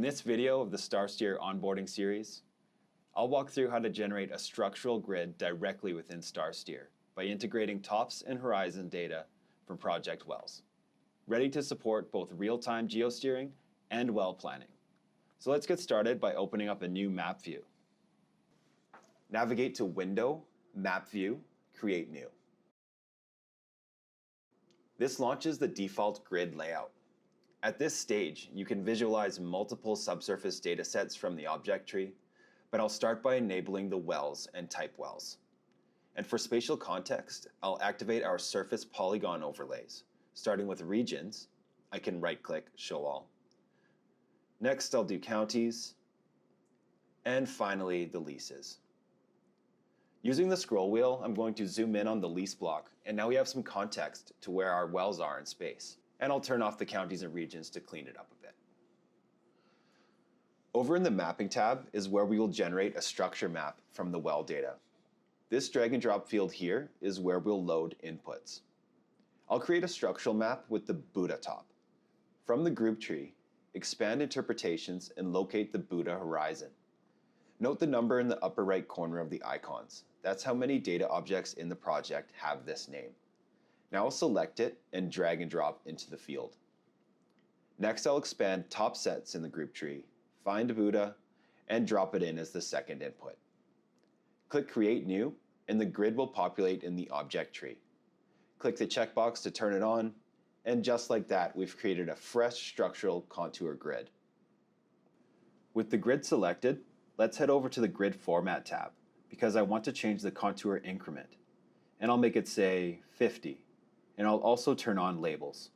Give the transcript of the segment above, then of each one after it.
In this video of the StarSteer onboarding series, I'll walk through how to generate a structural grid directly within StarSteer by integrating tops and horizon data from project wells, ready to support both real-time geosteering and well planning. So let's get started by opening up a new map view. Navigate to Window, Map View, Create New. This launches the default grid layout. At this stage, you can visualize multiple subsurface datasets from the object tree, but I'll start by enabling the wells and type wells. And for spatial context, I'll activate our surface polygon overlays. Starting with regions, I can right-click Show All. Next, I'll do counties, and finally, the leases. Using the scroll wheel, I'm going to zoom in on the lease block, and now we have some context to where our wells are in space. And I'll turn off the counties and regions to clean it up a bit. Over in the Mapping tab is where we will generate a structure map from the well data. This drag and drop field here is where we'll load inputs. I'll create a structural map with the Buddha top. From the group tree, expand interpretations and locate the Buddha horizon. Note the number in the upper right corner of the icons. That's how many data objects in the project have this name. Now I'll select it and drag and drop into the field. Next, I'll expand top sets in the group tree, find Buddha, and drop it in as the second input. Click Create New, and the grid will populate in the object tree. Click the checkbox to turn it on, and just like that, we've created a fresh structural contour grid. With the grid selected, let's head over to the Grid Format tab, because I want to change the contour increment. And I'll make it say 50, and I'll also turn on labels.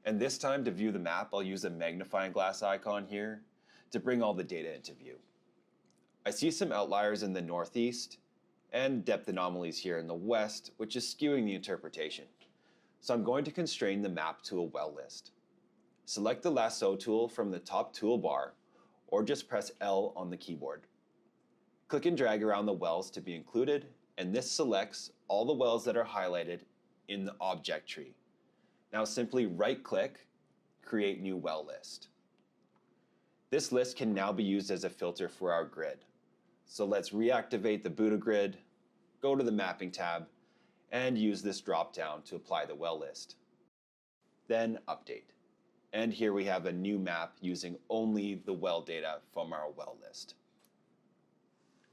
And this time, to view the map, I'll use the magnifying glass icon here to bring all the data into view. I see some outliers in the northeast and depth anomalies here in the west, which is skewing the interpretation. So I'm going to constrain the map to a well list. Select the lasso tool from the top toolbar, or just press L on the keyboard. Click and drag around the wells to be included, and this selects all the wells that are highlighted in the object tree. Now simply right-click, Create New Well List. This list can now be used as a filter for our grid. So let's reactivate the Buddha grid, go to the Mapping tab, and use this drop-down to apply the well list. Then Update. And here we have a new map using only the well data from our well list.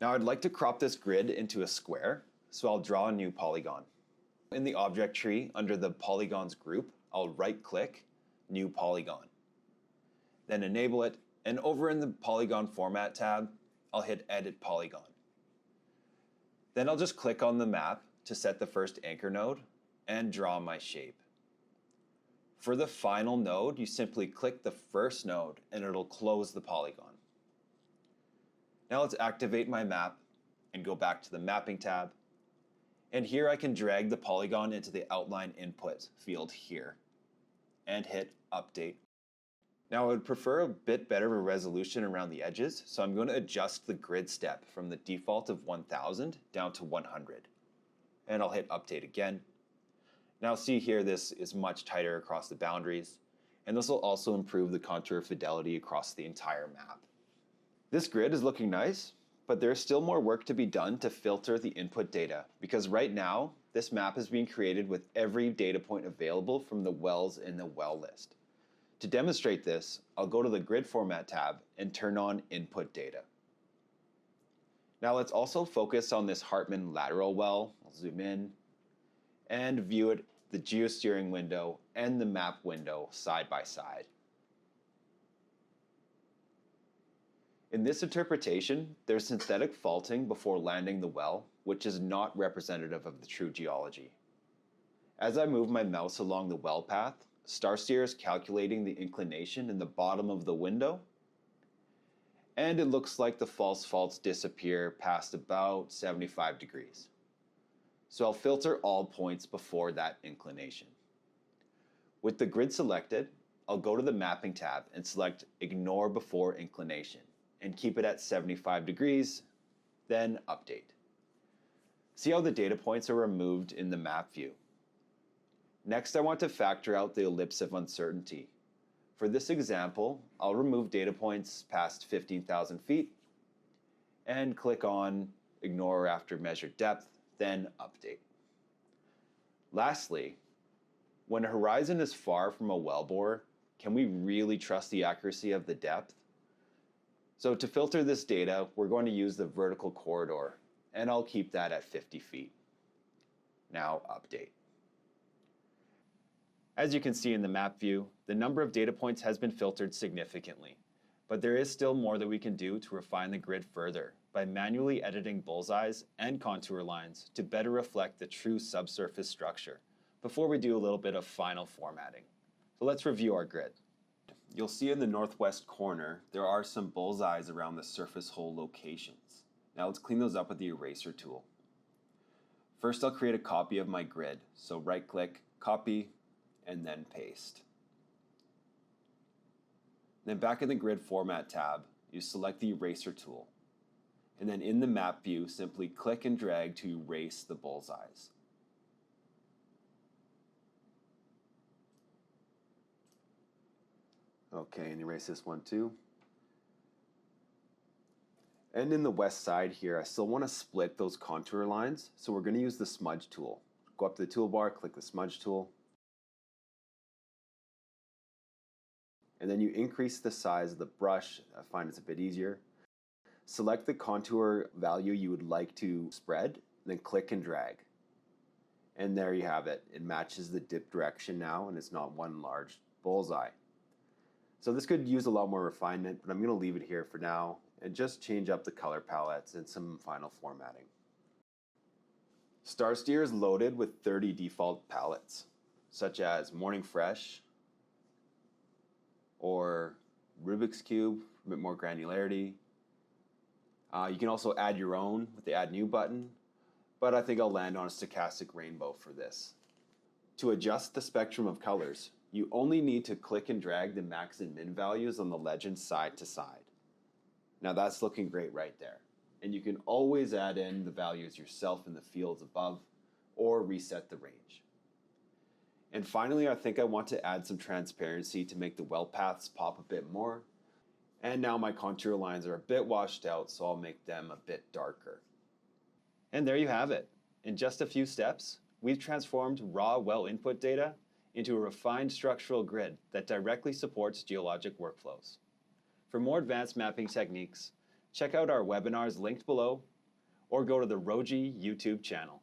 Now I'd like to crop this grid into a square, so I'll draw a new polygon. In the object tree, under the polygons group, I'll right-click, New Polygon. Then enable it, and over in the Polygon Format tab, I'll hit Edit Polygon. Then I'll just click on the map to set the first anchor node and draw my shape. For the final node, you simply click the first node and it'll close the polygon. Now let's activate my map and go back to the Mapping tab. And here I can drag the polygon into the Outline Input field here and hit Update. Now I would prefer a bit better of a resolution around the edges, so I'm going to adjust the grid step from the default of 1000 down to 100. And I'll hit Update again. Now see here, this is much tighter across the boundaries, and this will also improve the contour fidelity across the entire map. This grid is looking nice, but there's still more work to be done to filter the input data, because right now, this map is being created with every data point available from the wells in the well list. To demonstrate this, I'll go to the Grid Format tab and turn on Input Data. Now let's also focus on this Hartman lateral well. I'll zoom in and view it, the geosteering window and the map window side by side. In this interpretation, there's synthetic faulting before landing the well, which is not representative of the true geology. As I move my mouse along the well path, StarSteer is calculating the inclination in the bottom of the window, and it looks like the false faults disappear past about 75 degrees. So I'll filter all points before that inclination. With the grid selected, I'll go to the Mapping tab and select Ignore Before Inclination and keep it at 75 degrees, then Update. See how the data points are removed in the map view. Next, I want to factor out the ellipse of uncertainty. For For this example, I'll remove data points past 15,000 feet and click on Ignore after measured depth, then Update. Lastly, when a horizon is far from a wellbore, can we really trust the accuracy of the depth? So to filter this data, we're going to use the vertical corridor, and I'll keep that at 50 feet. Now Update. As you can see in the map view, the number of data points has been filtered significantly, but there is still more that we can do to refine the grid further by manually editing bullseyes and contour lines to better reflect the true subsurface structure before we do a little bit of final formatting. So let's review our grid. You'll see in the northwest corner, there are some bullseyes around the surface hole locations. Now let's clean those up with the eraser tool. First, I'll create a copy of my grid. So right-click, copy, and then paste. Then back in the Grid Format tab, you select the Eraser tool. And then in the map view, simply click and drag to erase the bullseyes. Okay, and erase this one too. And in the west side here, I still want to split those contour lines, so we're going to use the Smudge tool. Go up to the toolbar, click the Smudge tool, and then you increase the size of the brush. I find it's a bit easier. Select the contour value you would like to spread, then click and drag. And there you have it. It matches the dip direction now, and it's not one large bullseye. So this could use a lot more refinement, but I'm going to leave it here for now and just change up the color palettes and some final formatting. StarSteer is loaded with 30 default palettes, such as Morning Fresh or Rubik's Cube for a bit more granularity. You can also add your own with the Add New button, but I think I'll land on a stochastic rainbow for this. To adjust the spectrum of colors, you only need to click and drag the max and min values on the legend side to side. Now that's looking great right there. And you can always add in the values yourself in the fields above or reset the range. And finally, I think I want to add some transparency to make the well paths pop a bit more. And now my contour lines are a bit washed out, so I'll make them a bit darker. And there you have it. In just a few steps, we've transformed raw well input data into a refined structural grid that directly supports geologic workflows. For more advanced mapping techniques, check out our webinars linked below or go to the ROGII YouTube channel.